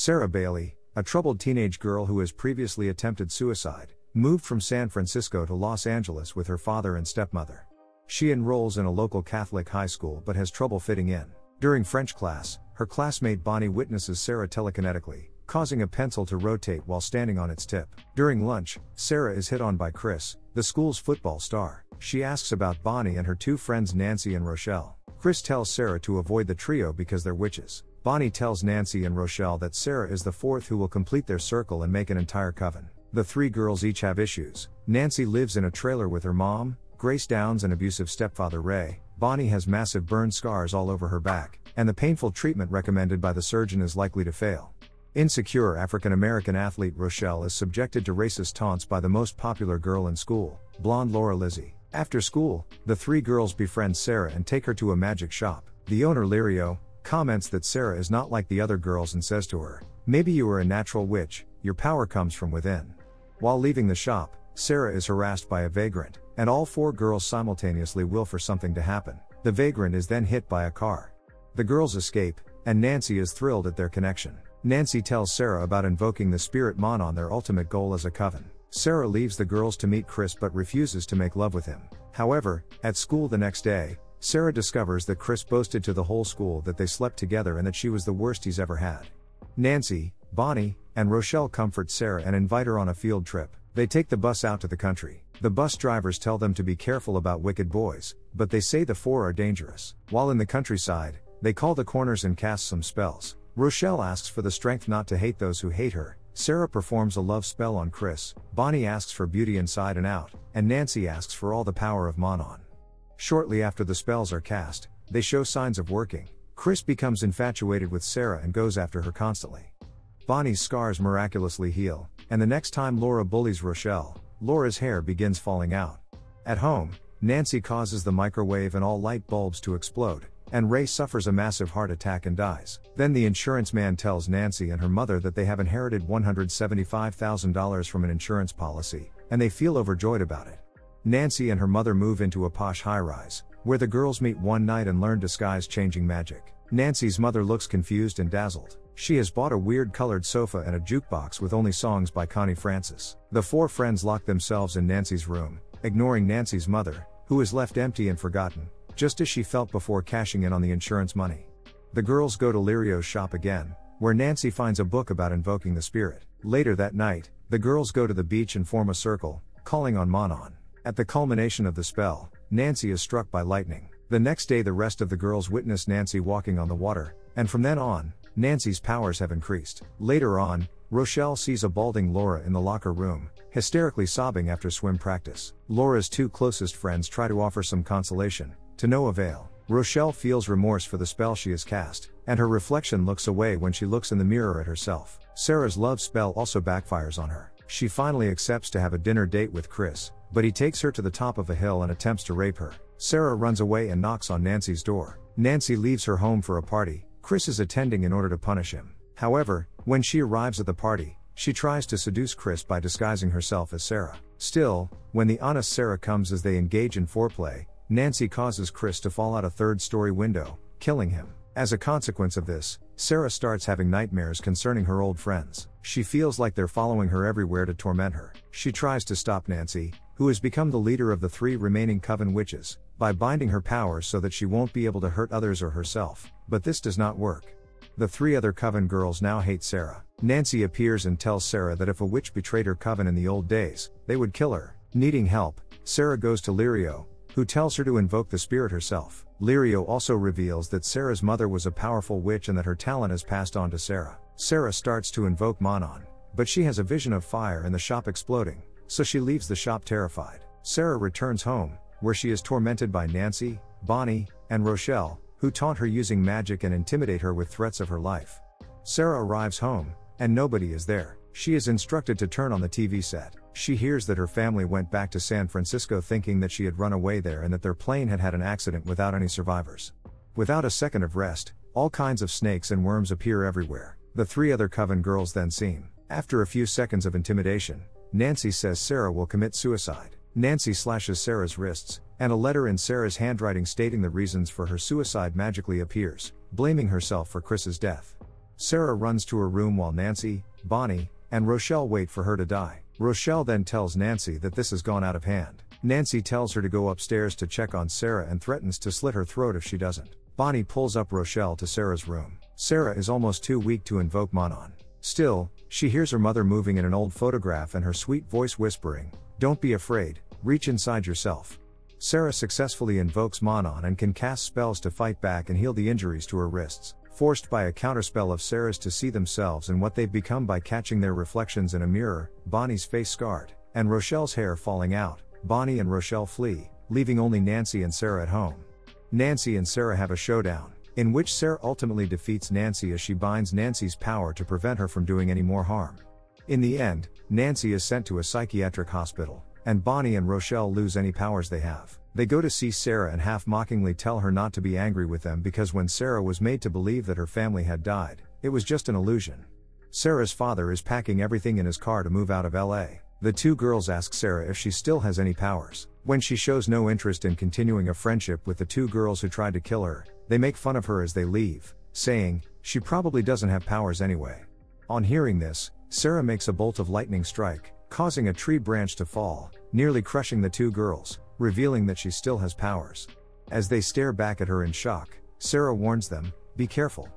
Sarah Bailey, a troubled teenage girl who has previously attempted suicide, moved from San Francisco to Los Angeles with her father and stepmother. She enrolls in a local Catholic high school but has trouble fitting in. During French class, her classmate Bonnie witnesses Sarah telekinetically, causing a pencil to rotate while standing on its tip. During lunch, Sarah is hit on by Chris, the school's football star. She asks about Bonnie and her two friends Nancy and Rochelle. Chris tells Sarah to avoid the trio because they're witches. Bonnie tells Nancy and Rochelle that Sarah is the fourth who will complete their circle and make an entire coven. The three girls each have issues. Nancy lives in a trailer with her mom, Grace Downs, and abusive stepfather Ray. Bonnie has massive burn scars all over her back, and the painful treatment recommended by the surgeon is likely to fail. Insecure African-American athlete Rochelle is subjected to racist taunts by the most popular girl in school, blonde Laura Lizzie. After school, the three girls befriend Sarah and take her to a magic shop. The owner Lirio comments that Sarah is not like the other girls and says to her, "Maybe you are a natural witch, your power comes from within." While leaving the shop, Sarah is harassed by a vagrant, and all four girls simultaneously will for something to happen. The vagrant is then hit by a car. The girls escape, and Nancy is thrilled at their connection. Nancy tells Sarah about invoking the spirit Manon, their ultimate goal as a coven. Sarah leaves the girls to meet Chris but refuses to make love with him. However, at school the next day, Sarah discovers that Chris boasted to the whole school that they slept together and that she was the worst he's ever had. Nancy, Bonnie, and Rochelle comfort Sarah and invite her on a field trip. They take the bus out to the country. The bus drivers tell them to be careful about wicked boys, but they say the four are dangerous. While in the countryside, they call the corners and cast some spells. Rochelle asks for the strength not to hate those who hate her. Sarah performs a love spell on Chris. Bonnie asks for beauty inside and out, and Nancy asks for all the power of Manon. Shortly after the spells are cast, they show signs of working. Chris becomes infatuated with Sarah and goes after her constantly. Bonnie's scars miraculously heal, and the next time Laura bullies Rochelle, Laura's hair begins falling out. At home, Nancy causes the microwave and all light bulbs to explode, and Ray suffers a massive heart attack and dies. Then the insurance man tells Nancy and her mother that they have inherited $175,000 from an insurance policy, and they feel overjoyed about it. Nancy and her mother move into a posh high-rise, where the girls meet one night and learn disguise-changing magic. Nancy's mother looks confused and dazzled. She has bought a weird colored sofa and a jukebox with only songs by Connie Francis. The four friends lock themselves in Nancy's room, ignoring Nancy's mother, who is left empty and forgotten, just as she felt before cashing in on the insurance money. The girls go to Lirio's shop again, where Nancy finds a book about invoking the spirit. Later that night, the girls go to the beach and form a circle, calling on Manon. At the culmination of the spell, Nancy is struck by lightning. The next day the rest of the girls witness Nancy walking on the water, and from then on, Nancy's powers have increased. Later on, Rochelle sees a balding Laura in the locker room, hysterically sobbing after swim practice. Laura's two closest friends try to offer some consolation, to no avail. Rochelle feels remorse for the spell she has cast, and her reflection looks away when she looks in the mirror at herself. Sarah's love spell also backfires on her. She finally accepts to have a dinner date with Chris, but he takes her to the top of a hill and attempts to rape her. Sarah runs away and knocks on Nancy's door. Nancy leaves her home for a party. Chris is attending in order to punish him. However, when she arrives at the party, she tries to seduce Chris by disguising herself as Sarah. Still, when the honest Sarah comes as they engage in foreplay, Nancy causes Chris to fall out a third-story window, killing him. As a consequence of this, Sarah starts having nightmares concerning her old friends. She feels like they're following her everywhere to torment her. She tries to stop Nancy, who has become the leader of the three remaining coven witches, by binding her powers so that she won't be able to hurt others or herself, but this does not work. The three other coven girls now hate Sarah. Nancy appears and tells Sarah that if a witch betrayed her coven in the old days, they would kill her. Needing help, Sarah goes to Lirio, who tells her to invoke the spirit herself. Lirio also reveals that Sarah's mother was a powerful witch and that her talent is passed on to Sarah. Sarah starts to invoke Manon, but she has a vision of fire and the shop exploding, so she leaves the shop terrified. Sarah returns home, where she is tormented by Nancy, Bonnie, and Rochelle, who taunt her using magic and intimidate her with threats of her life. Sarah arrives home, and nobody is there. She is instructed to turn on the TV set. She hears that her family went back to San Francisco thinking that she had run away there and that their plane had had an accident without any survivors. Without a second of rest, all kinds of snakes and worms appear everywhere. The three other coven girls then seem. After a few seconds of intimidation, Nancy says Sarah will commit suicide. Nancy slashes Sarah's wrists, and a letter in Sarah's handwriting stating the reasons for her suicide magically appears, blaming herself for Chris's death. Sarah runs to her room while Nancy, Bonnie, and Rochelle wait for her to die. Rochelle then tells Nancy that this has gone out of hand. Nancy tells her to go upstairs to check on Sarah and threatens to slit her throat if she doesn't. Bonnie pulls up Rochelle to Sarah's room. Sarah is almost too weak to invoke Manon. Still, she hears her mother moving in an old photograph and her sweet voice whispering, "Don't be afraid, reach inside yourself." Sarah successfully invokes Manon and can cast spells to fight back and heal the injuries to her wrists, forced by a counterspell of Sarah's to see themselves and what they've become by catching their reflections in a mirror, Bonnie's face scarred, and Rochelle's hair falling out. Bonnie and Rochelle flee, leaving only Nancy and Sarah at home. Nancy and Sarah have a showdown, in which Sarah ultimately defeats Nancy as she binds Nancy's power to prevent her from doing any more harm. In the end, Nancy is sent to a psychiatric hospital, and Bonnie and Rochelle lose any powers they have. They go to see Sarah and half-mockingly tell her not to be angry with them because when Sarah was made to believe that her family had died, it was just an illusion. Sarah's father is packing everything in his car to move out of LA. The two girls ask Sarah if she still has any powers. When she shows no interest in continuing a friendship with the two girls who tried to kill her, they make fun of her as they leave, saying, "She probably doesn't have powers anyway." On hearing this, Sarah makes a bolt of lightning strike, causing a tree branch to fall, nearly crushing the two girls, revealing that she still has powers. As they stare back at her in shock, Sarah warns them, "Be careful.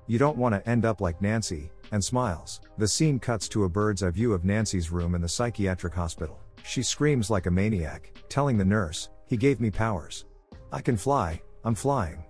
You don't want to end up like Nancy," and smiles. The scene cuts to a bird's eye view of Nancy's room in the psychiatric hospital. She screams like a maniac, telling the nurse, "He gave me powers. I can fly, I'm flying."